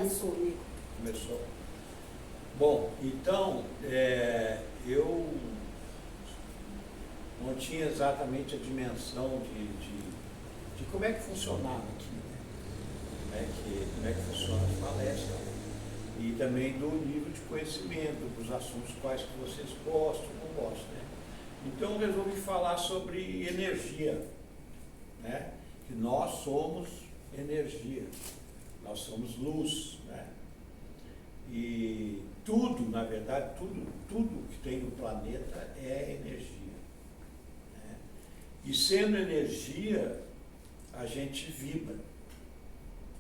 Começou, Nico. Começou. Bom, então, eu não tinha exatamente a dimensão de como é que funcionava aqui, né? Como é que funciona a palestra, e também do nível de conhecimento, dos assuntos quais que vocês gostam ou não gostam, né? Então, eu resolvi falar sobre energia, né? Que nós somos energia, nós somos luz, né? E tudo, na verdade, tudo que tem no planeta é energia, né? E sendo energia, a gente vibra.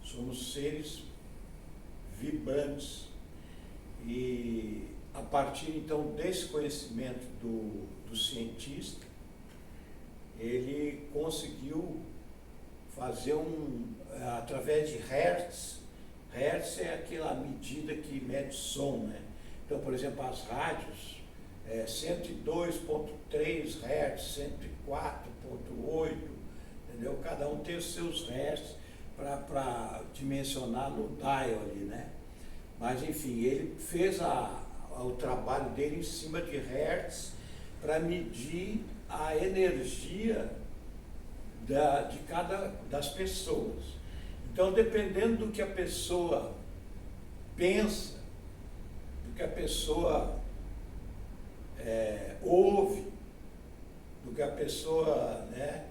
Somos seres vibrantes. E a partir, então, desse conhecimento do cientista, ele conseguiu fazer através de hertz. Hertz é aquela medida que mede som, né? Então, por exemplo, as rádios, 102.3 Hz, 104.8, entendeu? Cada um tem os seus hertz para dimensionar no dial ali, né? Mas, enfim, ele fez o trabalho dele em cima de hertz para medir a energia das pessoas. Então, dependendo do que a pessoa pensa, do que a pessoa ouve, do que a pessoa, né,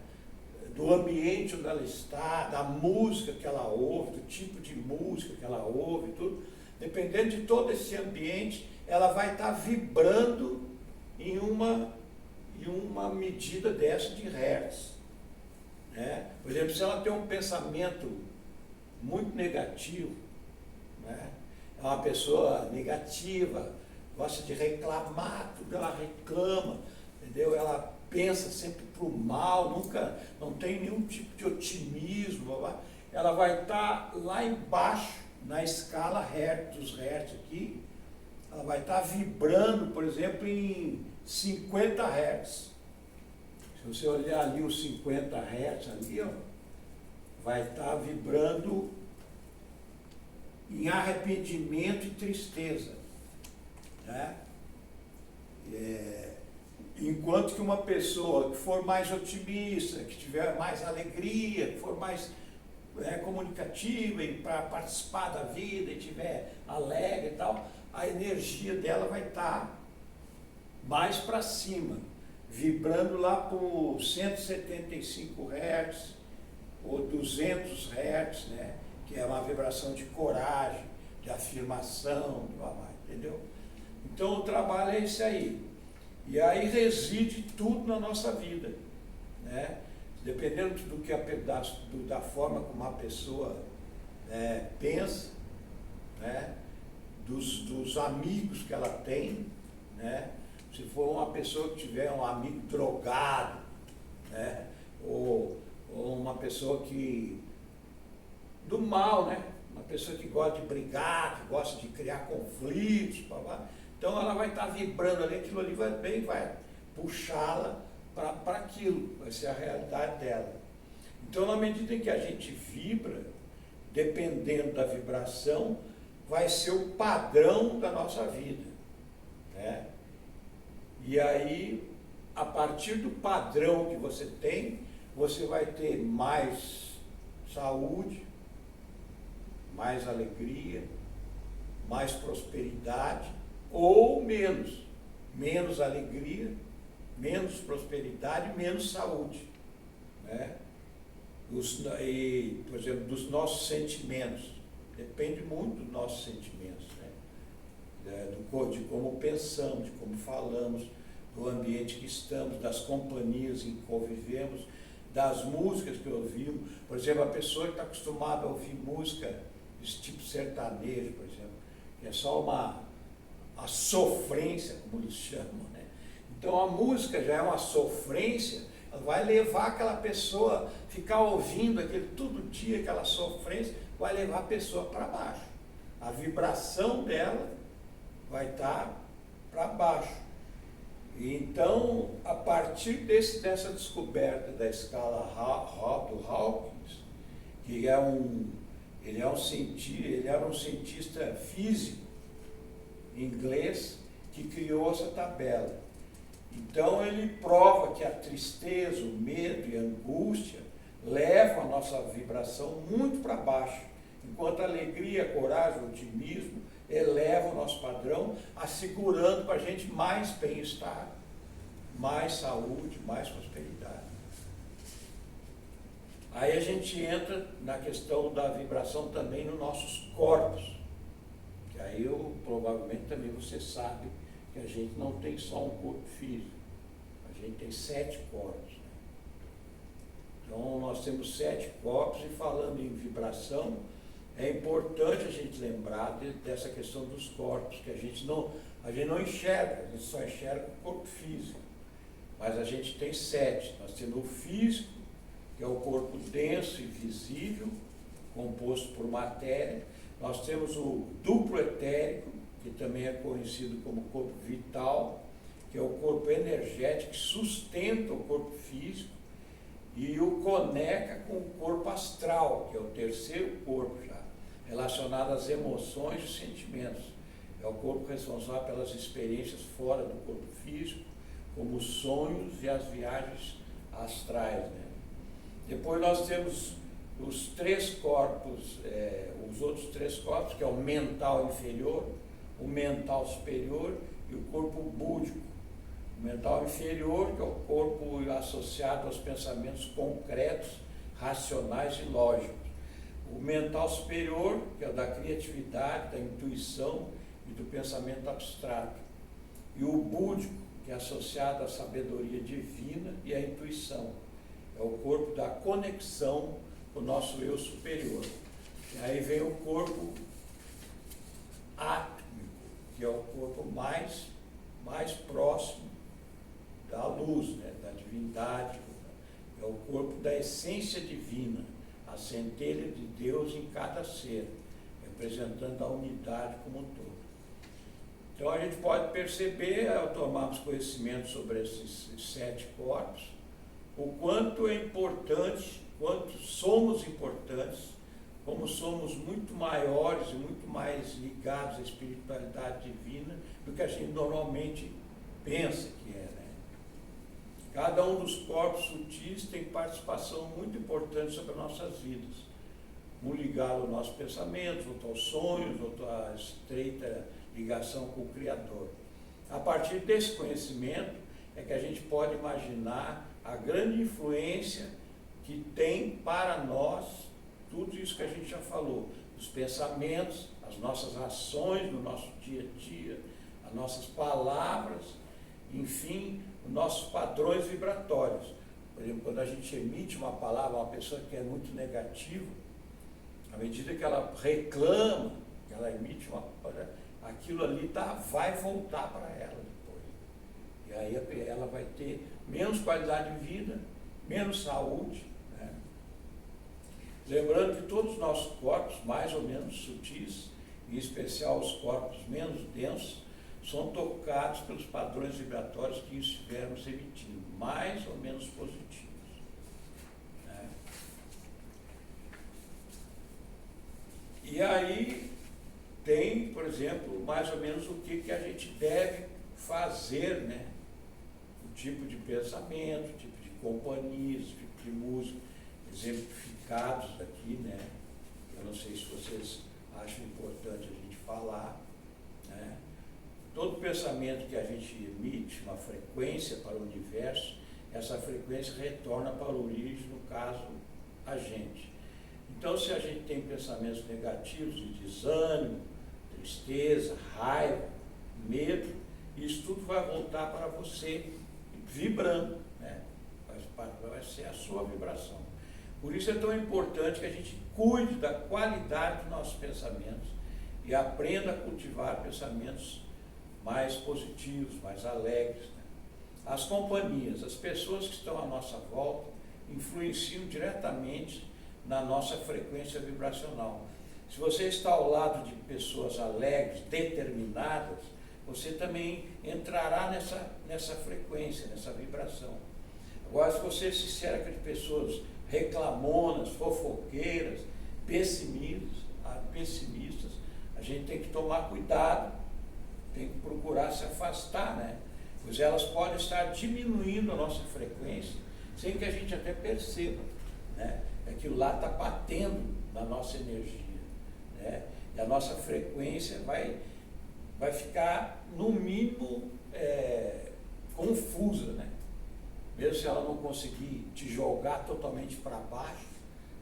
do ambiente onde ela está, da música que ela ouve, do tipo de música que ela ouve, tudo, dependendo de todo esse ambiente, ela vai estar vibrando em uma medida dessa de hertz, né? Por exemplo, se ela tem um pensamento muito negativo, né? É uma pessoa negativa, gosta de reclamar, tudo ela reclama, entendeu? Ela pensa sempre para o mal, não tem nenhum tipo de otimismo, ela vai estar lá embaixo, na escala hertz, dos hertz aqui, ela vai estar vibrando, por exemplo, em 50 hertz. Se você olhar ali os 50 hertz ali, ó, vai estar vibrando em arrependimento e tristeza, né? Enquanto que uma pessoa que for mais otimista, que tiver mais alegria, que for mais comunicativa e para participar da vida e tiver alegre e tal, a energia dela vai estar mais para cima, vibrando lá por 175 Hz ou 200 Hz, né? Que é uma vibração de coragem, de afirmação, entendeu? Então o trabalho é isso aí. E aí reside tudo na nossa vida, né? Dependendo da forma como a pessoa pensa, né? Dos amigos que ela tem, né? Se for uma pessoa que tiver um amigo drogado, né? Ou uma pessoa do mal, né? Uma pessoa que gosta de brigar, que gosta de criar conflitos, então ela vai estar vibrando ali, aquilo ali vai puxá-la para aquilo, vai ser a realidade dela. Então, na medida em que a gente vibra, dependendo da vibração, vai ser o padrão da nossa vida, né? E aí, a partir do padrão que você tem, você vai ter mais saúde, mais alegria, mais prosperidade, ou menos alegria, menos prosperidade, menos saúde, né? Por exemplo, dos nossos sentimentos, depende muito dos nossos sentimentos, né? De como pensamos, de como falamos, do ambiente que estamos, das companhias em que convivemos, das músicas que ouvimos. Por exemplo, a pessoa que está acostumada a ouvir música desse tipo sertanejo, por exemplo, que é só a sofrência, como eles chamam, né? Então a música já é uma sofrência, ela vai levar aquela pessoa, ficar ouvindo todo dia aquela sofrência, vai levar a pessoa para baixo. A vibração dela vai estar para baixo. E então, a partir dessa descoberta da escala do Hawkins, que é Ele era um cientista físico inglês que criou essa tabela. Então ele prova que a tristeza, o medo e a angústia levam a nossa vibração muito para baixo, enquanto a alegria, a coragem, o otimismo elevam o nosso padrão, assegurando para a gente mais bem-estar, mais saúde, mais prosperidade. Aí a gente entra na questão da vibração também nos nossos corpos, que aí provavelmente também você sabe que a gente não tem só um corpo físico, a gente tem 7 corpos. Né? Então nós temos 7 corpos, e falando em vibração, é importante a gente lembrar dessa questão dos corpos, que a gente não enxerga, a gente só enxerga o corpo físico, mas a gente tem 7. Nós temos o físico, que é o corpo denso e visível, composto por matéria. Nós temos o duplo etérico, que também é conhecido como corpo vital, que é o corpo energético que sustenta o corpo físico, e o conecta com o corpo astral, que é o terceiro corpo já, relacionado às emoções e sentimentos. É o corpo responsável pelas experiências fora do corpo físico, como os sonhos e as viagens astrais. Né? Depois nós temos os 3 corpos, os outros 3 corpos, que é o mental inferior, o mental superior e o corpo búdico. O mental inferior, que é o corpo associado aos pensamentos concretos, racionais e lógicos. O mental superior, que é da criatividade, da intuição e do pensamento abstrato. E o búdico, que é associado à sabedoria divina e à intuição. É o corpo da conexão com o nosso eu superior. E aí vem o corpo átmico, que é o corpo mais próximo da luz, né, da divindade. É o corpo da essência divina, a centelha de Deus em cada ser, representando a unidade como um todo. Então a gente pode perceber, ao tomarmos conhecimento sobre esses 7 corpos, o quanto é importante, quanto somos importantes, como somos muito maiores e muito mais ligados à espiritualidade divina do que a gente normalmente pensa que é. Né? Cada um dos corpos sutis tem participação muito importante sobre as nossas vidas. Um ligado aos nossos pensamentos, outro aos sonhos, outro à estreita ligação com o Criador. A partir desse conhecimento é que a gente pode imaginar a grande influência que tem para nós tudo isso que a gente já falou, os pensamentos, as nossas ações no nosso dia a dia, as nossas palavras, enfim, os nossos padrões vibratórios. Por exemplo, quando a gente emite uma palavra, uma pessoa que é muito negativa, à medida que ela reclama, que ela emite uma palavra, aquilo ali vai voltar para ela depois. E aí ela vai ter menos qualidade de vida, menos saúde. Né? Lembrando que todos os nossos corpos, mais ou menos sutis, em especial os corpos menos densos, são tocados pelos padrões vibratórios que estivermos emitindo, mais ou menos positivos. Né? E aí tem, por exemplo, mais ou menos o que a gente deve fazer, né? O tipo de pensamento, o tipo de companhias, o tipo de música, exemplificados aqui, né? Eu não sei se vocês acham importante a gente falar, né? Todo pensamento que a gente emite, uma frequência para o universo, essa frequência retorna para a origem, no caso, a gente. Então, se a gente tem pensamentos negativos de desânimo, tristeza, raiva, medo, isso tudo vai voltar para você vibrando, né? Vai ser a sua vibração. Por isso é tão importante que a gente cuide da qualidade dos nossos pensamentos e aprenda a cultivar pensamentos mais positivos, mais alegres. Né? As companhias, as pessoas que estão à nossa volta, influenciam diretamente na nossa frequência vibracional. Se você está ao lado de pessoas alegres, determinadas, você também entrará nessa frequência, nessa vibração. Agora, se você se cerca de pessoas reclamonas, fofoqueiras, pessimistas, a gente tem que tomar cuidado, tem que procurar se afastar, né? Pois elas podem estar diminuindo a nossa frequência, sem que a gente até perceba, né? Aquilo lá está batendo na nossa energia, né? E a nossa frequência vai ficar, no mínimo, confusa, né? Mesmo se ela não conseguir te jogar totalmente para baixo,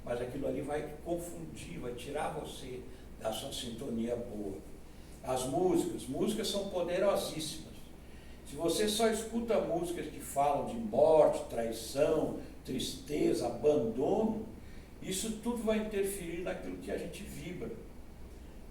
mas aquilo ali vai confundir, vai tirar você da sua sintonia boa. As músicas são poderosíssimas. Se você só escuta músicas que falam de morte, traição, tristeza, abandono, isso tudo vai interferir naquilo que a gente vibra.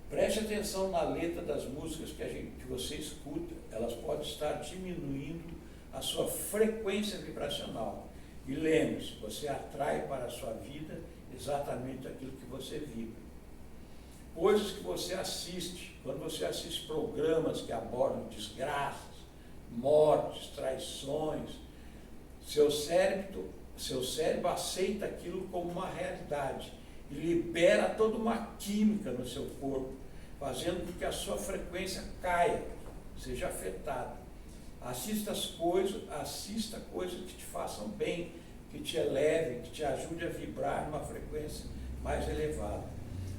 Preste atenção na letra das músicas que você escuta, elas podem estar diminuindo a sua frequência vibracional. E lembre-se, você atrai para a sua vida exatamente aquilo que você vibra. Coisas que você assiste, quando você assiste programas que abordam desgraças, mortes, traições, seu cérebro aceita aquilo como uma realidade e libera toda uma química no seu corpo, fazendo com que a sua frequência caia, seja afetada. Assista coisas que te façam bem, que te elevem, que te ajudem a vibrar numa frequência mais elevada.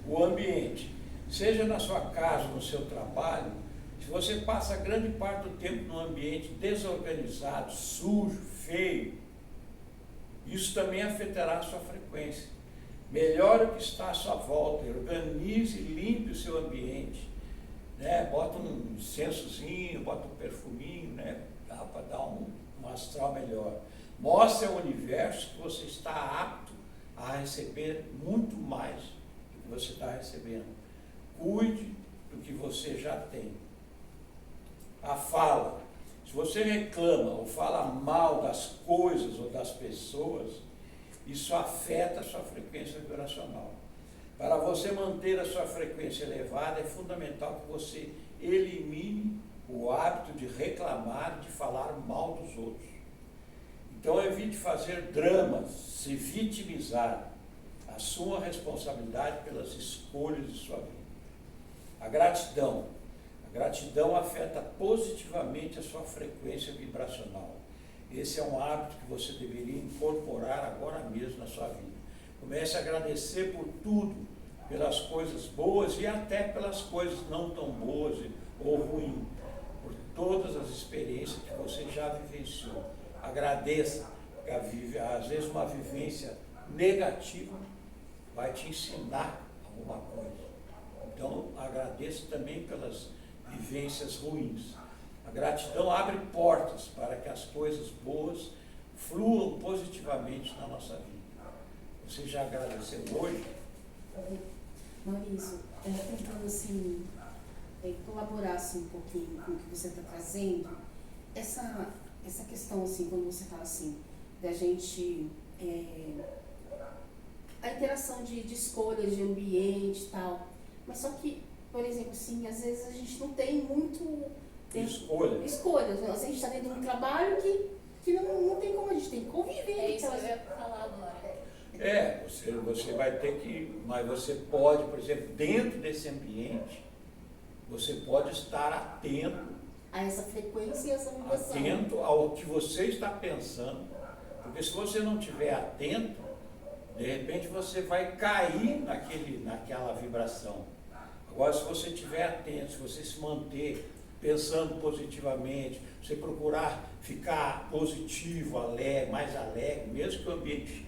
O ambiente, seja na sua casa, no seu trabalho, se você passa grande parte do tempo num ambiente desorganizado, sujo, feio, isso também afetará a sua frequência. Melhore o que está à sua volta, organize e limpe o seu ambiente, né? Bota um incensozinho, bota um perfuminho, né? Dá para dar um astral melhor. Mostre ao universo que você está apto a receber muito mais do que você está recebendo. Cuide do que você já tem. A fala. Se você reclama ou fala mal das coisas ou das pessoas, isso afeta a sua frequência vibracional. Para você manter a sua frequência elevada, é fundamental que você elimine o hábito de reclamar e de falar mal dos outros. Então evite fazer dramas, se vitimizar. Assuma a responsabilidade pelas escolhas de sua vida. A gratidão. A gratidão afeta positivamente a sua frequência vibracional. Esse é um hábito que você deveria incorporar agora mesmo na sua vida. Comece a agradecer por tudo, pelas coisas boas e até pelas coisas não tão boas ou ruins, por todas as experiências que você já vivenciou. Agradeça, porque às vezes uma vivência negativa vai te ensinar alguma coisa. Então, agradeça também pelas vivências ruins. A gratidão abre portas para que as coisas boas fluam positivamente na nossa vida. Você já agradeceu hoje? Maurício, tentando assim, colaborar assim, um pouquinho com o que você está trazendo, essa questão assim, quando você fala assim, da gente, a interação de escolhas de ambiente e tal, mas só que, por exemplo, assim, às vezes a gente não tem muito escolhas, né? A gente está dentro de um trabalho que não tem como, a gente tem que conviver. É isso que eu ia falar agora. Você vai ter que, mas você pode, por exemplo, dentro desse ambiente, você pode estar atento a essa frequência e essa vibração. Atento ao que você está pensando, porque se você não estiver atento, de repente você vai cair naquela vibração. Agora, se você estiver atento, se você se manter pensando positivamente, você procurar ficar positivo, mais alegre, mesmo que o ambiente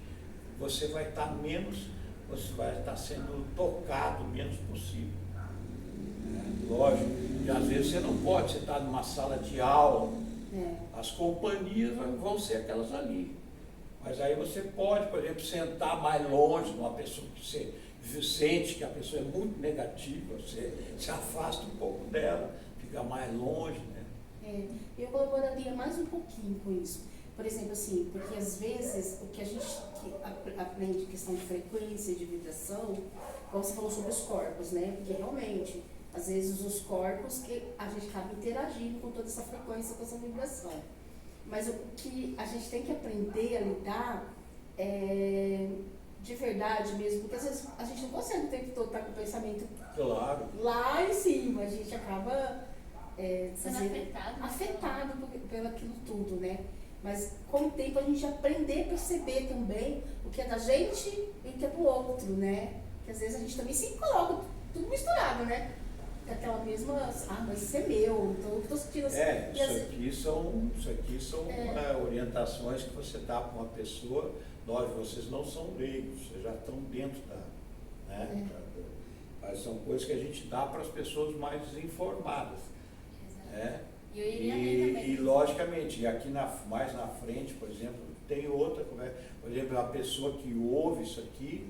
você vai estar sendo tocado o menos possível. Lógico, e às vezes você não pode, você está numa sala de aula, as companhias vão ser aquelas ali. Mas aí você pode, por exemplo, sentar mais longe de uma pessoa que você sente que a pessoa é muito negativa, você se afasta um pouco dela, fica mais longe, né? Eu colaboraria mais um pouquinho com isso. Por exemplo, assim, porque às vezes o que a gente aprende questão de frequência e de vibração, como você falou sobre os corpos, né? Porque realmente, às vezes os corpos que a gente acaba interagindo com toda essa frequência, com essa vibração. Mas o que a gente tem que aprender a lidar é de verdade mesmo, porque às vezes a gente não consegue o tempo todo estar com o pensamento Claro. lá em cima, a gente acaba Sendo afetado. Né? afetado pelo aquilo tudo, né? Mas com o tempo a gente aprender a perceber também o que é da gente e o que é do outro, né? Que às vezes a gente também se coloca tudo misturado, né? Aquela mesma, mas isso é meu, então eu tô sentindo assim. Isso aqui são orientações que você dá para uma pessoa. Nós, vocês não são leigos, vocês já estão dentro né? Mas são coisas que a gente dá para as pessoas mais informadas. Né? E eu iria também. E logicamente, e aqui mais na frente, por exemplo, tem outra, por exemplo, a pessoa que ouve isso aqui,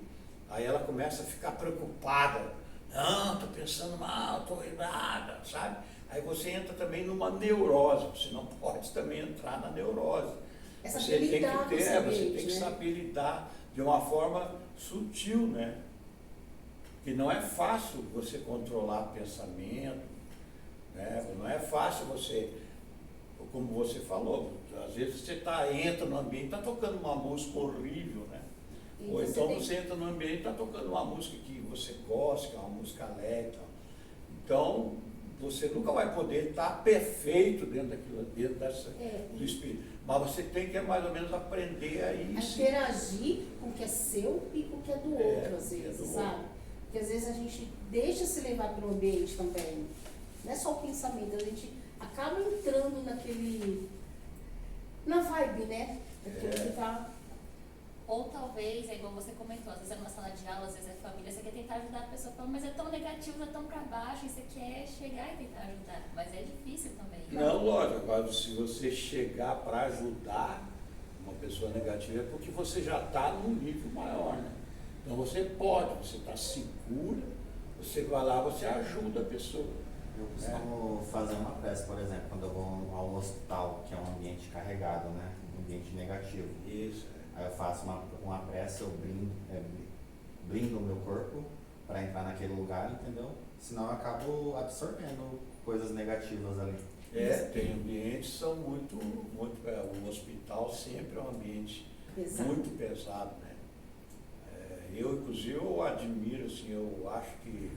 aí ela começa a ficar preocupada. Não, estou pensando mal, estou errada, sabe? Aí você entra também numa neurose, você não pode também entrar na neurose. Você tem que saber lidar de uma forma sutil, né? Porque não é fácil você controlar pensamento, né? Não é fácil você, como você falou, às vezes você entra no ambiente, está tocando uma música horrível, né? Ou então você entra no ambiente e está tocando uma música que você gosta, que é uma música alegre. Então, você nunca vai poder estar perfeito dentro do espírito. Mas você tem que mais ou menos aprender a interagir com o que é seu e com o que é do outro, às vezes, sabe? Porque às vezes a gente deixa se levar pelo ambiente também. Não é só o pensamento, a gente acaba entrando na vibe, né? Daquilo que tá. Ou talvez, é igual você comentou, às vezes é numa sala de aula, às vezes é família, você quer tentar ajudar a pessoa, mas é tão negativo, é tão pra baixo, e você quer chegar e tentar ajudar, mas é difícil também. Não, lógico, agora se você chegar para ajudar uma pessoa negativa é porque você já está num nível maior, né? Então você pode, você está segura, você vai lá, você ajuda a pessoa. Eu costumo fazer uma prece, por exemplo, quando eu vou ao hospital, que é um ambiente carregado, né? Um ambiente negativo. Isso. Aí eu faço uma prece, eu blindo o meu corpo para entrar naquele lugar, entendeu? Senão eu acabo absorvendo coisas negativas ali. Tem ambientes que são muito o hospital sempre é um ambiente muito pesado, né? Eu, inclusive, eu admiro, assim, eu acho que,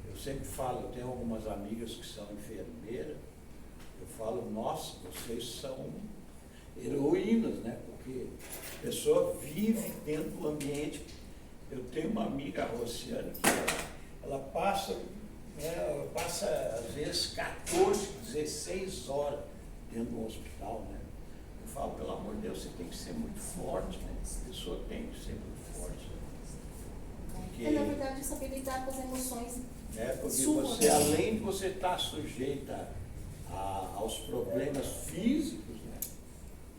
eu sempre falo, eu tenho algumas amigas que são enfermeiras, eu falo, nossa, vocês são heroínas, né? Porque a pessoa vive dentro do ambiente. Eu tenho uma amiga, a Rociane, que ela passa às vezes 14, 16 horas dentro do hospital, né? Eu falo, pelo amor de Deus, você tem que ser muito forte, né? A pessoa tem que ser muito forte. Porque, na verdade, saber lidar com as emoções. Porque você, além de você estar sujeita aos problemas físicos, né?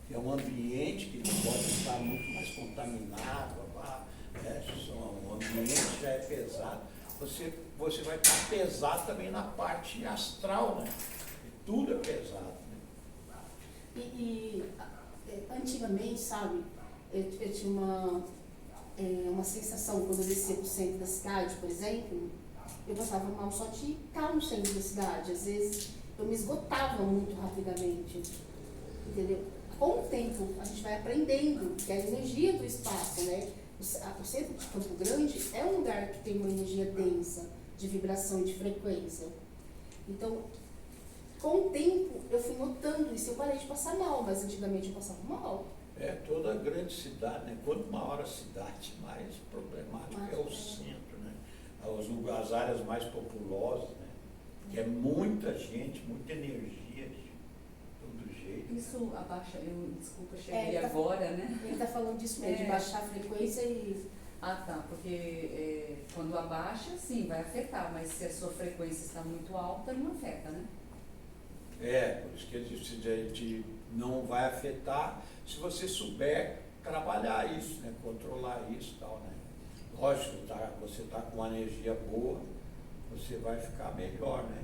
Que é um ambiente que pode estar muito mais contaminado, né? O ambiente já é pesado. Você vai estar pesado também na parte astral, né? E tudo é pesado, né? Antigamente, sabe, eu tinha uma sensação quando eu descia para o centro da cidade, por exemplo, eu passava mal só de estar no centro da cidade. Às vezes eu me esgotava muito rapidamente, entendeu? Com o tempo a gente vai aprendendo que a energia do espaço, né? O centro de Campo Grande é um lugar que tem uma energia densa, de vibração e de frequência. Então, com o tempo, eu fui notando isso. Eu parei de passar mal, mas antigamente eu passava mal. Toda grande cidade, né? Quanto maior a cidade, mais problemático é o centro, né? As áreas mais populosas, né? Que é muita gente, muita energia de todo jeito. Isso abaixa, desculpa, cheguei agora, né? Ele está falando disso mesmo, de baixar a frequência e... Ah, tá, porque quando abaixa, sim, vai afetar, mas se a sua frequência está muito alta, não afeta, né? Por isso que a gente não vai afetar se você souber trabalhar isso, né? Controlar isso e tal, né? Lógico, você está com uma energia boa, você vai ficar melhor, né?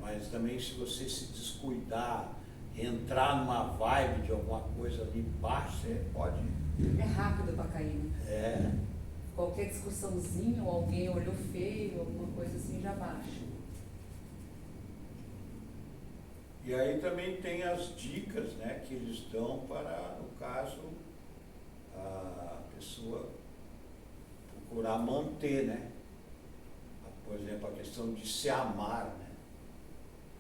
Mas também se você se descuidar, entrar numa vibe de alguma coisa ali embaixo, você pode... É rápido para cair, né? Qualquer discussãozinha, ou alguém olhou feio, alguma coisa assim, já baixa. E aí também tem as dicas, né, que eles dão para, no caso, a pessoa procurar manter, né? Por exemplo, a questão de se amar, né?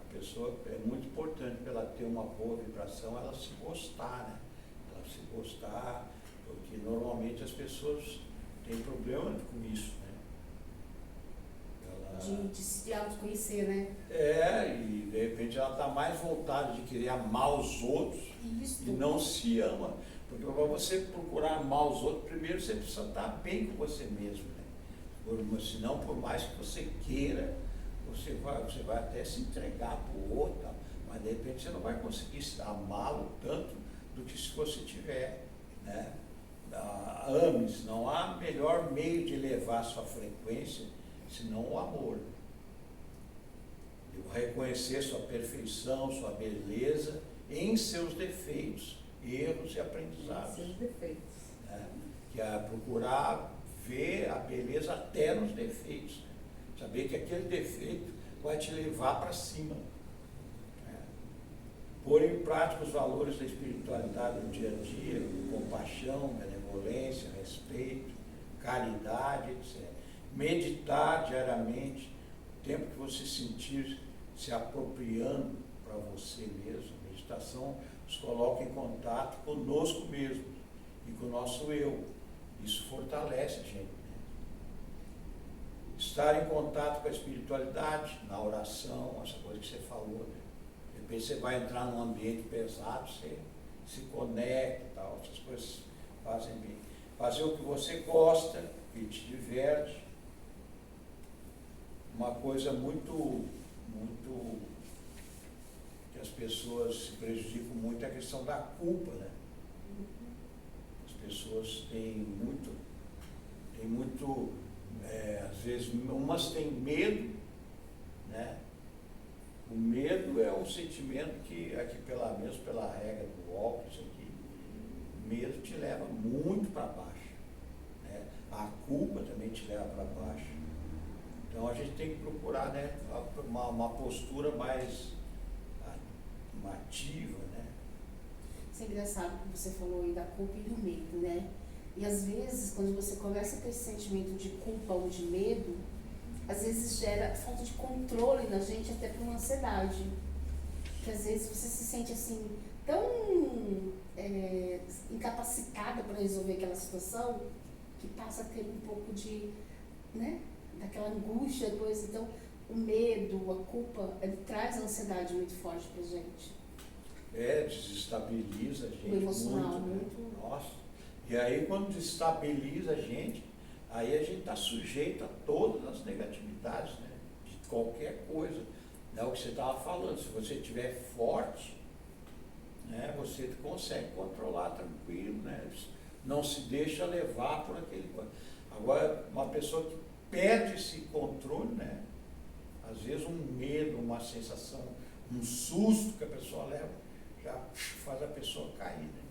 A pessoa, é muito importante para ela ter uma boa vibração, ela se gostar, né? Ela se gostar, porque normalmente as pessoas têm problema com isso, né? Ela, De se autoconhecer, né? e de repente ela está mais voltada de querer amar os outros Isso. e não se ama. Porque para você procurar amar os outros, primeiro você precisa estar bem com você mesmo, né? Senão, por mais que você queira, você vai até se entregar para o outro, tá? Mas de repente você não vai conseguir amá-lo tanto do que se você tiver, né? Ame-se, não há melhor meio de elevar a sua frequência senão o amor. Reconhecer sua perfeição, sua beleza em seus defeitos, erros e aprendizados. Seus defeitos. Né? Que é procurar ver a beleza até nos defeitos. Né? Saber que aquele defeito vai te levar para cima. Né? Pôr em prática os valores da espiritualidade no dia a dia, compaixão, benevolência, respeito, caridade, etc. Meditar diariamente, o tempo que você sentir se apropriando para você mesmo. A meditação nos coloca em contato conosco mesmo e com o nosso eu. Isso fortalece a gente. Né? Estar em contato com a espiritualidade, na oração, essa coisa que você falou. Né? De repente você vai entrar num ambiente pesado, você se conecta e tal, essas coisas fazem bem. Fazer o que você gosta, que te diverte. Uma coisa muito que as pessoas se prejudicam muito é a questão da culpa, né? As pessoas têm muito, às vezes umas têm medo, né? O medo é um sentimento que, aqui mesmo pela regra do óculos aqui, o medo te leva muito para baixo, né? A culpa também te leva para baixo. Então a gente tem que procurar, né, uma postura mais ativa, né? Isso é engraçado que você falou aí da culpa e do medo, né? E às vezes, quando você começa a ter esse sentimento de culpa ou de medo, às vezes gera falta de controle na gente, até por uma ansiedade. Que às vezes você se sente assim, tão incapacitada para resolver aquela situação, que passa a ter um pouco de, né, daquela angústia, coisa. Então, o medo, a culpa, ele traz a ansiedade muito forte pra gente. Desestabiliza a gente O emocional, muito. Né? Nossa. E aí, quando desestabiliza a gente, aí a gente está sujeito a todas as negatividades, né? De qualquer coisa. É o que você estava falando, se você estiver forte, né, você consegue controlar tranquilo, né? Não se deixa levar por aquele coisa. Agora, uma pessoa que perde esse controle, né? Às vezes um medo, uma sensação, um susto que a pessoa leva, já faz a pessoa cair, né?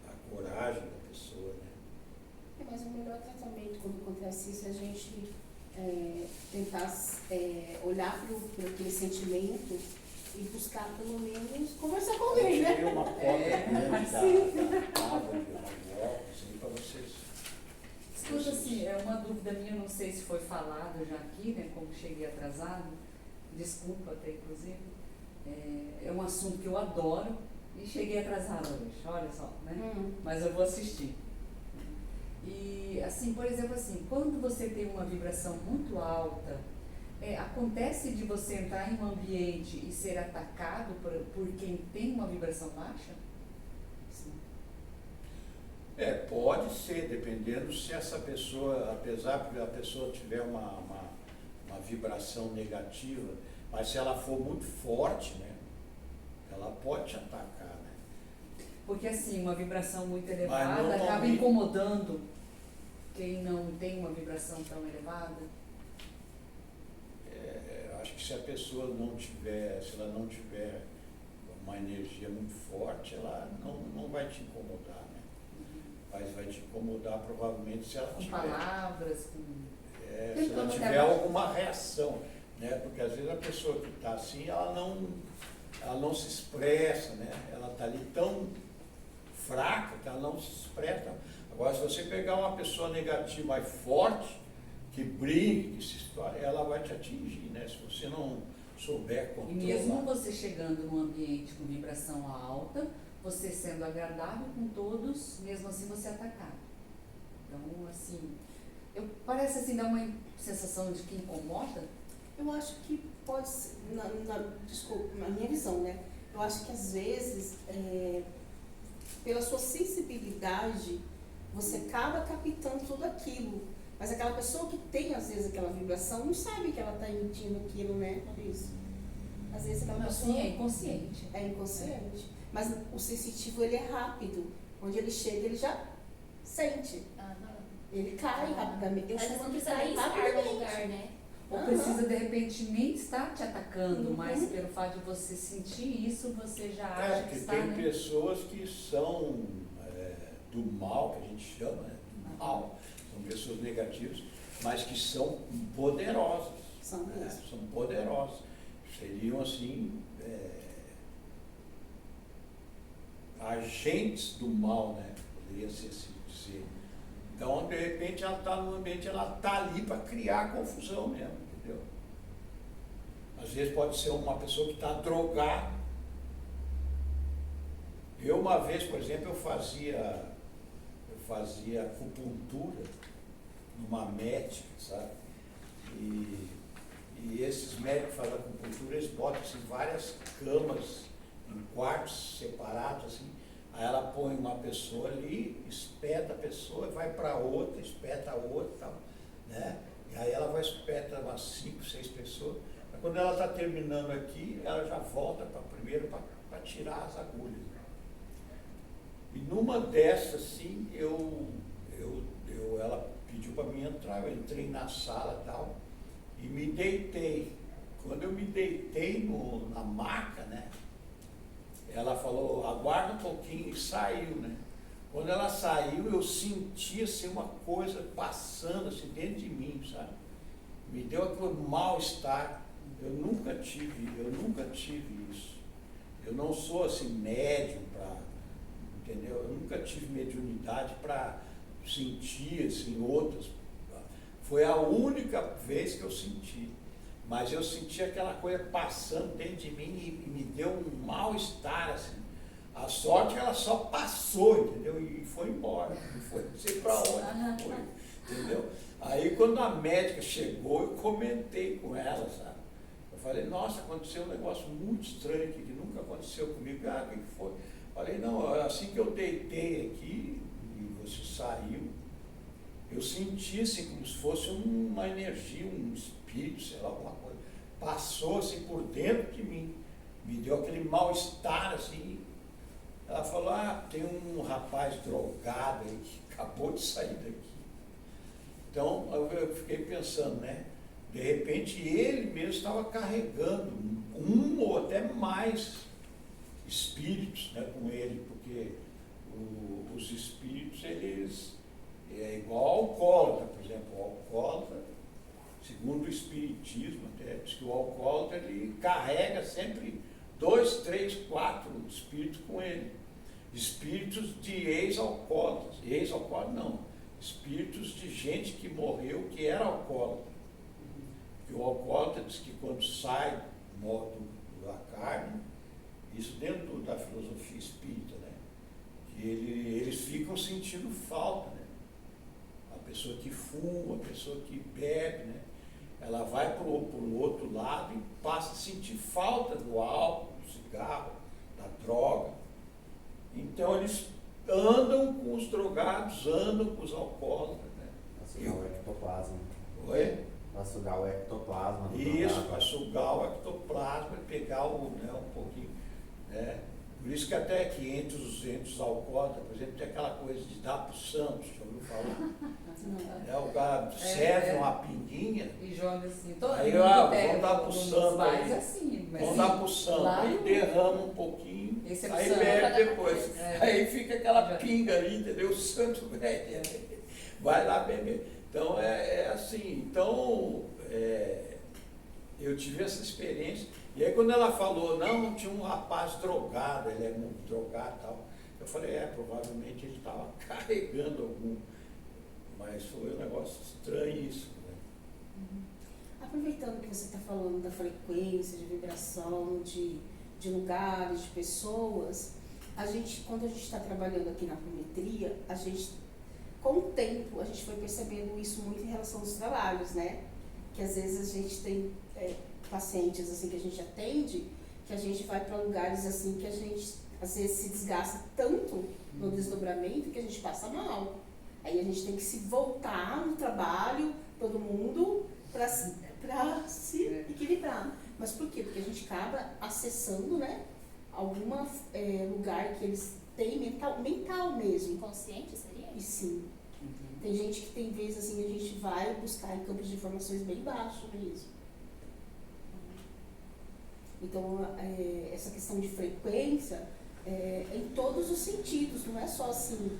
A coragem da pessoa, né? Mas o melhor tratamento quando acontece isso é a gente tentar olhar para aquele sentimento e buscar pelo menos conversar com alguém, né? Eu tirei uma cópia grande da tábua de óculos para vocês. Escuta, assim, é uma dúvida minha, não sei se foi falado já aqui, né, como cheguei atrasado, desculpa até inclusive, é um assunto que eu adoro e cheguei atrasada hoje, olha só, né, mas eu vou assistir. E assim, por exemplo assim, quando você tem uma vibração muito alta, acontece de você entrar em um ambiente e ser atacado por quem tem uma vibração baixa? Sim. Pode ser, dependendo se essa pessoa, apesar de a pessoa tiver uma vibração negativa, mas se ela for muito forte, né, ela pode te atacar, né? Porque assim, uma vibração muito elevada não acaba incomodando quem não tem uma vibração tão elevada? Acho que se a pessoa se ela não tiver uma energia muito forte, ela não vai te incomodar, né? Mas vai te incomodar provavelmente se ela Com tiver. palavras, Se ela tiver alguma reação, né? Porque às vezes a pessoa que está assim, ela ela não se expressa, né? Ela está ali tão fraca que ela não se expressa. Agora, se você pegar uma pessoa negativa mais forte, que brigue, que se estoure, ela vai te atingir, né? Se você não souber E controlar. mesmo você chegando num ambiente com vibração alta, você sendo agradável com todos, mesmo assim você é atacado. Então, assim, parece assim, dá uma sensação de que incomoda. Eu acho que pode ser, desculpa, na minha visão, né? Eu acho que às vezes, pela sua sensibilidade, você acaba captando tudo aquilo. Mas aquela pessoa que tem, às vezes, aquela vibração, não sabe que ela está emitindo aquilo, né? Por isso. Às vezes aquela Não, pessoa sim, é inconsciente. é inconsciente. Mas o sensitivo, ele é rápido. Onde ele chega, ele já sente. Aham. Ele cai rapidamente. Eu Às vezes chamo não de precisa nem cair estar no rapidamente. lugar, né? Ou Aham. precisa, de repente, nem estar te atacando, Uhum. mas pelo fato de você sentir isso, você já acha que Porque está, tem né? pessoas que são do mal, que a gente chama, né? Do mal. São pessoas negativas, mas que são poderosas. São Né? mesmo. São poderosas. Seriam assim, agentes do mal, né? Poderia ser assim dizer. Então, de repente, ela está no ambiente, ela está ali para criar confusão mesmo, entendeu? Às vezes pode ser uma pessoa que está drogada. Eu, uma vez, por exemplo, eu fazia acupuntura numa médica, sabe? E esses médicos que fazem acupuntura, eles botam assim, várias camas em quartos separados, assim. Aí ela põe uma pessoa ali, espeta a pessoa, vai para outra, espeta a outra e tal, né? E aí ela vai espeta umas 5, 6 pessoas. Mas quando ela está terminando aqui, ela já volta para primeiro para tirar as agulhas. E numa dessas, assim, ela pediu para mim entrar, eu entrei na sala e tal, e me deitei. Quando eu me deitei na maca, né? Ela falou, aguarda um pouquinho, e saiu, né? Quando ela saiu, eu senti assim, uma coisa passando assim, dentro de mim, sabe? Me deu aquele mal-estar. Eu nunca tive isso. Eu não sou assim médium entendeu? Eu nunca tive mediunidade para sentir assim, outras. Foi a única vez que eu senti. Mas eu senti aquela coisa passando dentro de mim e me deu um mal-estar, assim. A sorte é que ela só passou, entendeu? E foi embora. Não foi, não sei para onde foi, entendeu? Aí quando a médica chegou, eu comentei com ela, sabe? Eu falei, nossa, aconteceu um negócio muito estranho aqui, que nunca aconteceu comigo. Ah, o que foi? Falei, não, assim que eu deitei aqui, e você saiu, eu senti assim, como se fosse uma energia, um espírito, sei lá, alguma coisa. Passou assim por dentro de mim, me deu aquele mal-estar assim. Ela falou, tem um rapaz drogado aí que acabou de sair daqui. Então, eu fiquei pensando, né? De repente, ele mesmo estava carregando um ou até mais espíritos, né, com ele, porque os espíritos, eles é igual ao alcoólatra, por exemplo. O alcoólatra, segundo o espiritismo, até diz que o alcoólatra, ele carrega sempre 2, 3, 4 espíritos com ele. Espíritos de ex-alcoólatras. Ex-alcoólatra não. Espíritos de gente que morreu, que era alcoólatra. Porque o alcoólatra diz que quando sai da carne, isso dentro da filosofia espírita, né? Que eles ficam sentindo falta, né? A pessoa que fuma, a pessoa que bebe, né? Ela vai para o outro lado e passa a sentir falta do álcool, do cigarro, da droga. Então eles andam com os drogados, andam com os alcoólatras, né? Para sugar o ectoplasma. Oi? Para sugar o ectoplasma. do Isso, drogado. para sugar o ectoplasma e pegar um pouquinho. Né? Por isso que até que entre os alcoólatras, por exemplo, tem aquela coisa de dar para o santo, já ouviu falar? O cara serve uma pinguinha, E joga assim, todo aí mundo vamos pega, dar para o santo faz aí. assim, mas Vamos dar para o santo, lá aí no- derrama um pouquinho, Esse é aí o santo. bebe depois. É. Aí fica aquela pinga ali, entendeu? O santo vai lá beber. Então é assim, então eu tive essa experiência E aí quando ela falou, não, tinha um rapaz drogado, ele é muito drogado e tal. Eu falei, provavelmente ele estava carregando algum, mas foi um negócio estranhíssimo, né? Aproveitando que você está falando da frequência, de vibração, de lugares, de pessoas, quando a gente está trabalhando aqui na apometria, com o tempo, a gente foi percebendo isso muito em relação aos trabalhos, né? Que às vezes a gente tem pacientes assim que a gente atende, que a gente vai para lugares assim que a gente às vezes se desgasta tanto no desdobramento que a gente passa mal. Aí a gente tem que se voltar no trabalho, todo mundo, para se equilibrar. Mas por quê? Porque a gente acaba acessando, né, algum lugar que eles têm mental mesmo. Inconsciente seria? E sim. Tem gente que tem vezes assim, a gente vai buscar em campos de informações bem baixos mesmo. Então, essa questão de frequência em todos os sentidos, não é só assim,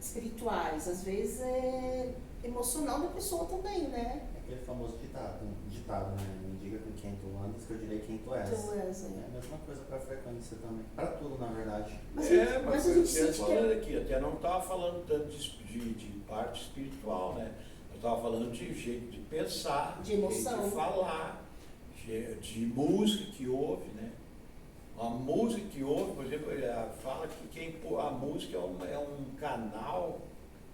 espirituais, às vezes é emocional da pessoa também, né? Aquele famoso ditado, né? Me diga com quem tu andas, que eu direi quem tu és. Tu és, É a mesma coisa para frequência também. Para tudo, na verdade. Mas Mas a eu gente tinha sente que falando aqui, até não estava falando tanto de parte espiritual, né? Eu estava falando de jeito de pensar, De emoção. jeito de falar, de música que ouve, né? A música que ouve, por exemplo, fala que a música é um canal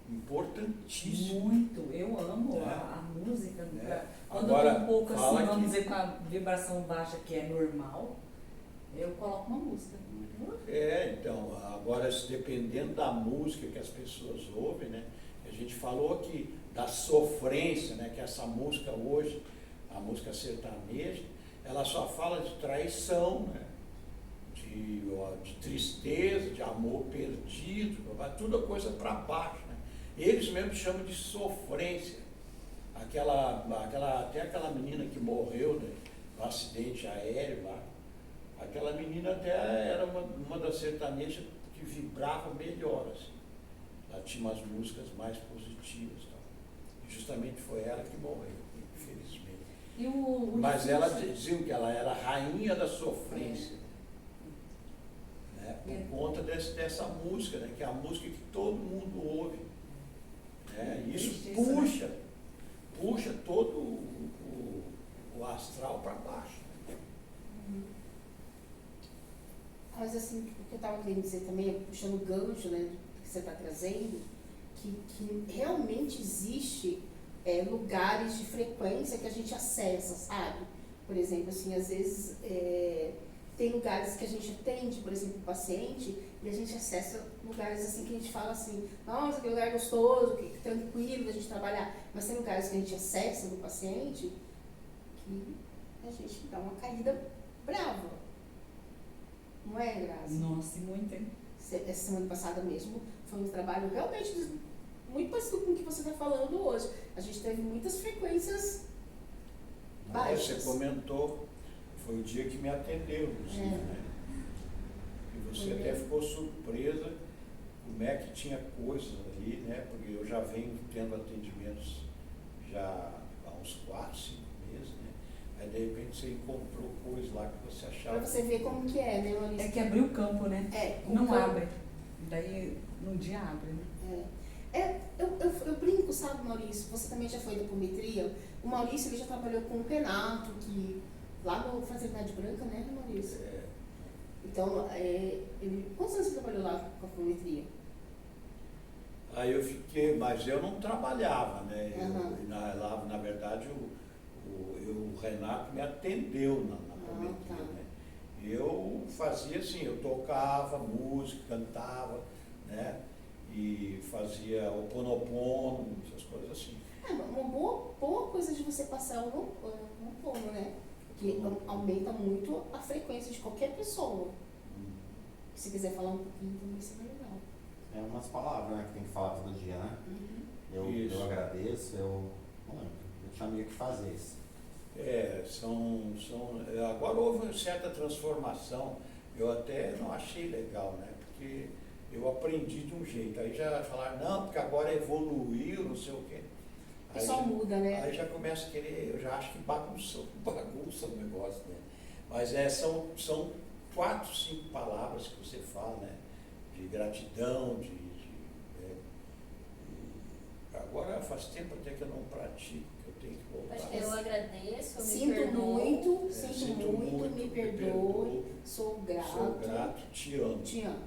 importantíssimo. Muito, eu amo É. a música. É. Quando Agora, eu tô um pouco assim, fala vamos que- dizer, com a vibração baixa, que é normal, eu coloco uma música. Então, agora dependendo da música que as pessoas ouvem, né? A gente falou aqui da sofrência, né? Que essa música hoje, a música sertaneja, ela só fala de traição, né? De tristeza, de amor perdido, vai tudo coisa para baixo, né? Eles mesmos chamam de sofrência. Até aquela menina que morreu, né, no acidente aéreo lá, aquela menina até era uma das sertanejas que vibrava melhor, assim. Ela tinha umas músicas mais positivas, tal. E justamente foi ela que morreu, infelizmente. E o Mas ela diziam que ela era a rainha da sofrência, né, por conta dessa música, né, que é a música que todo mundo ouve. Né, e isso Justiça, puxa todo o astral para baixo. Mas assim, o que eu estava querendo dizer também, puxando o gancho, né, que você está trazendo, que realmente existe lugares de frequência que a gente acessa, sabe? Por exemplo, assim, às vezes tem lugares que a gente atende, por exemplo, o paciente, e a gente acessa lugares assim que a gente fala assim, nossa, que lugar gostoso, que tranquilo da gente trabalhar. Mas tem lugares que a gente acessa no paciente que a gente dá uma caída brava. Não é, Grazi? Nossa, e muito, hein? Essa semana passada mesmo foi um trabalho realmente muito parecido com o que você está falando hoje. A gente teve muitas frequências baixas. Você comentou, foi o dia que me atendeu, inclusive, né? E você até ficou surpresa como é que tinha coisas ali, né? Porque eu já venho tendo atendimentos já há uns 4, 5 meses, né? Aí de repente você encontrou coisas lá que você achava. Para você ver como que é, né, Maurício? É que abriu o campo, né? O Não campo- abre. Daí, num dia abre, né? Eu brinco, sabe, Maurício? Você também já foi da apometria. O Maurício ele já trabalhou com o Renato, que lá no Fraternidade Branca, né, Maurício? Então, quantos anos você trabalhou lá com a apometria? Aí eu fiquei, mas eu não trabalhava, né? Uhum. Lá, na verdade, o Renato me atendeu na apometria, tá. né? Eu fazia assim, eu tocava música, cantava, né? E fazia Ho'oponopono, essas coisas assim. Uma boa coisa de você passar o Ho'oponopono, né? Que aumenta muito a frequência de qualquer pessoa. Se quiser falar um pouquinho também, seria legal. É umas palavras, né, que tem que falar todo dia, né? Uhum. Eu agradeço, não lembro, eu tinha amigo que fazia isso. Agora houve uma certa transformação, eu até não achei legal, né? Porque eu aprendi de um jeito, aí já falaram, não, porque agora evoluiu, não sei o quê. O pessoal muda, né? Aí já começa a querer, eu já acho que bagunça o negócio, né? Mas são 4, 5 palavras que você fala, né? De gratidão, agora faz tempo até que eu não pratico, que eu tenho que voltar. Acho que eu agradeço, me Sinto perdoo. muito, sinto muito, me perdoe, sou grato. Sou grato, te amo. Te amo.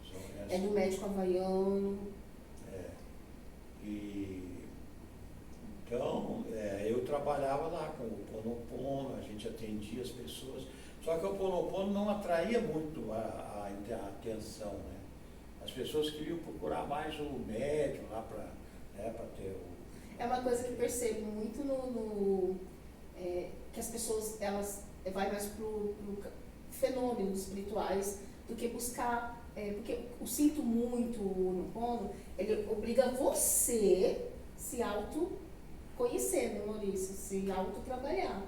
São É do médico havaiano. Então, eu trabalhava lá com o Ho'oponopono, a gente atendia as pessoas, só que o Ho'oponopono não atraía muito a atenção, né? As pessoas queriam procurar mais o médium lá para ter o... É uma coisa que percebo muito que as pessoas, elas vai mais pro fenômenos espirituais do que buscar, porque o sinto muito no Ho'oponopono, ele obriga você se autoconhecer, né, Maurício? Se autotrabalhar.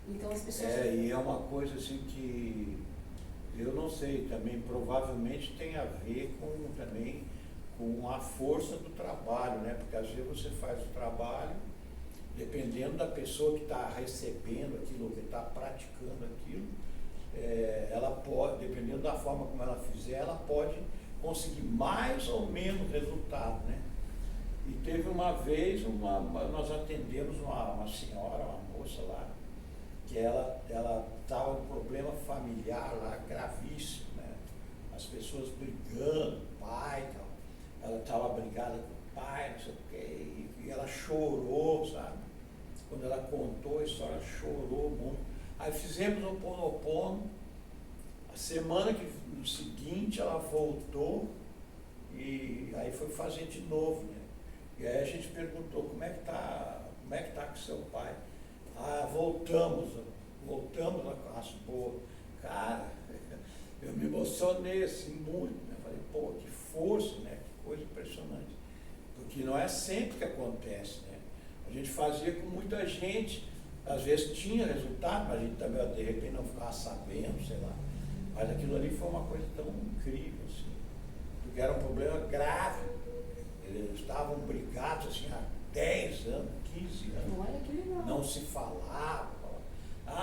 Então as pessoas... e é uma coisa assim que eu não sei, também provavelmente tem a ver também com a força do trabalho, né? Porque às vezes você faz o trabalho, dependendo da pessoa que está recebendo aquilo, que está praticando aquilo, ela pode, dependendo da forma como ela fizer, ela pode conseguir mais ou menos resultado, né? E teve uma vez, nós atendemos uma senhora, uma moça lá, que ela estava com um problema familiar lá gravíssimo, né? As pessoas brigando, o pai e tal. Ela estava brigada com o pai, não sei o quê, e ela chorou, sabe? Quando ela contou a história, ela chorou muito. Aí fizemos um Ho'oponopono, a semana no seguinte ela voltou e aí foi fazer de novo, né? E aí a gente perguntou, como é que tá com seu pai? Voltamos a classe boa. Cara, eu me emocionei assim muito, né? Falei, pô, que força, né? Que coisa impressionante. Porque não é sempre que acontece, né? A gente fazia com muita gente, às vezes tinha resultado, mas a gente também de repente não ficava sabendo, sei lá. Mas aquilo ali foi uma coisa tão incrível, assim, porque era um problema grave. Eles estavam brigados assim há 10 anos, 15 anos. Olha que legal. Não se falava.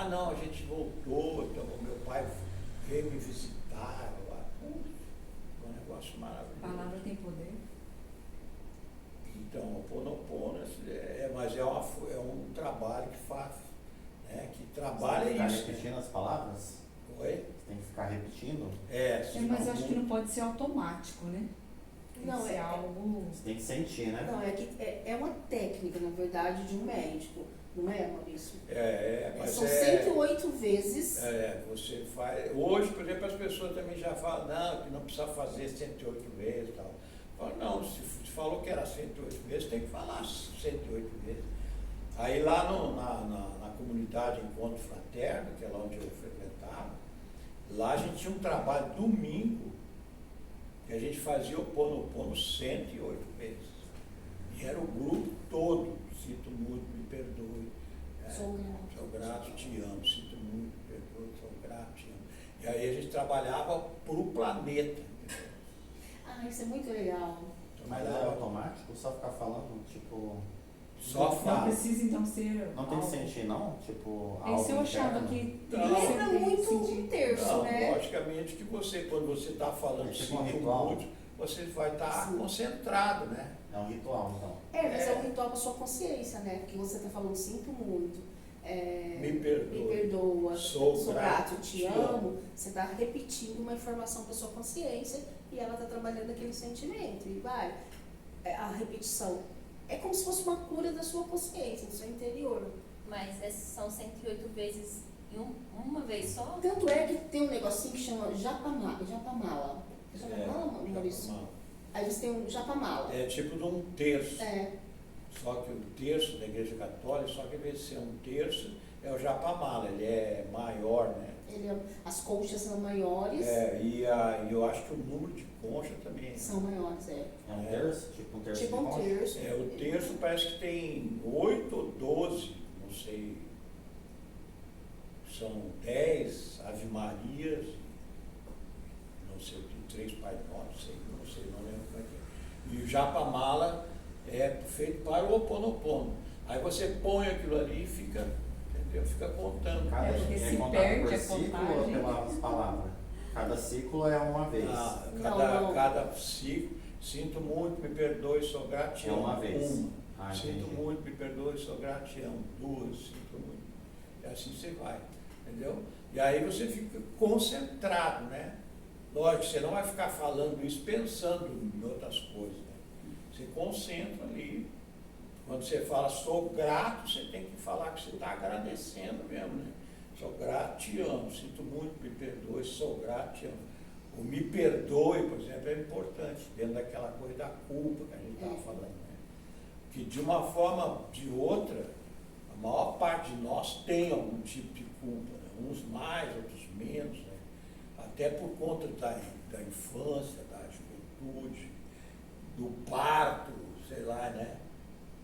Não, a gente voltou, então o meu pai veio me visitar. Um negócio maravilhoso. A palavra tem poder. Então, o Ho'oponopono, mas é um trabalho que faz, né? Que trabalha Você tem que isso. ficar repetindo as palavras? Oi? Você tem que ficar repetindo? Mas acho que não pode ser automático, né? Tem Não, que ser algo... Você tem que sentir, né? Não, é uma técnica, na verdade, de um médico, não é, Maurício? Mas são 108 vezes. Você faz. Hoje, por exemplo, as pessoas também já falam, não, que não precisa fazer 108 vezes e tal. Fala, não, se falou que era 108 vezes, tem que falar 108 vezes. Aí lá na comunidade Encontro Fraterno, que é lá onde eu frequentava, lá a gente tinha um trabalho domingo, que a gente fazia o Ho'oponopono 108 vezes. E era o grupo todo, sinto muito, me perdoe. Sou grato, te amo, sinto muito, me perdoe, sou grato, te amo. E aí a gente trabalhava para o planeta. Isso é muito legal. Mas é automático? Só ficar falando, tipo... Só Não fala. precisa então ser... Não tem que algo... sentir, não? Tipo, Esse eu algo achava interno? que... Não. Lembra muito um terço, Não, né? logicamente que você, quando você está falando É tipo um sinto ritual. muito, você vai estar Sim. concentrado, né? É um ritual, então. Mas é um ritual para sua consciência, né? Porque você está falando, sinto muito, Me perdoa. me perdoa, Sou grato, grato, te amo. Você está repetindo uma informação para sua consciência e ela está trabalhando aquele sentimento. E vai. A repetição é como se fosse uma cura da sua consciência, do seu interior. Mas são 108 vezes em uma vez só? Tanto é que tem um negocinho que chama japamala. Japamala, Maurício? Aí você tem um japamala. É tipo de um terço. Só que o terço da Igreja Católica, só que em vez de ser um terço, é o japamala, ele é maior, né? As conchas são maiores. E eu acho que o número de concha também. São maiores, É um terço? Tipo um terço Tipo de um concha? terço. O terço parece que tem 8 ou 12, não sei, são 10 Ave Marias, não sei, tem 3 Pai Nosso, não sei, não lembro como é que é. E o japamala é feito para o Ho'oponopono. Aí você põe aquilo ali e fica, entendeu? Fica contando. Cada porque se contado perde por a ciclo ou contagem. pelas palavras? Cada ciclo é uma vez. Não. Cada ciclo, sinto muito, me perdoe, sou grato, te É amo. uma vez. Uma. Ah, Sinto entendi. muito, me perdoe, sou grato, te amo. Duas, sinto muito. E assim você vai, entendeu? E aí você fica concentrado, né? Lógico, você não vai ficar falando isso pensando em outras coisas, né? Você concentra ali. Quando você fala sou grato, você tem que falar que você está agradecendo mesmo, né? Sou grato, te amo, sinto muito, me perdoe, sou grato, te amo. O me perdoe, por exemplo, é importante, dentro daquela coisa da culpa que a gente estava falando, né? Que de uma forma ou de outra, a maior parte de nós tem algum tipo de culpa, né? Uns mais, outros menos, né? Até por conta da infância, da juventude, do parto, sei lá, né?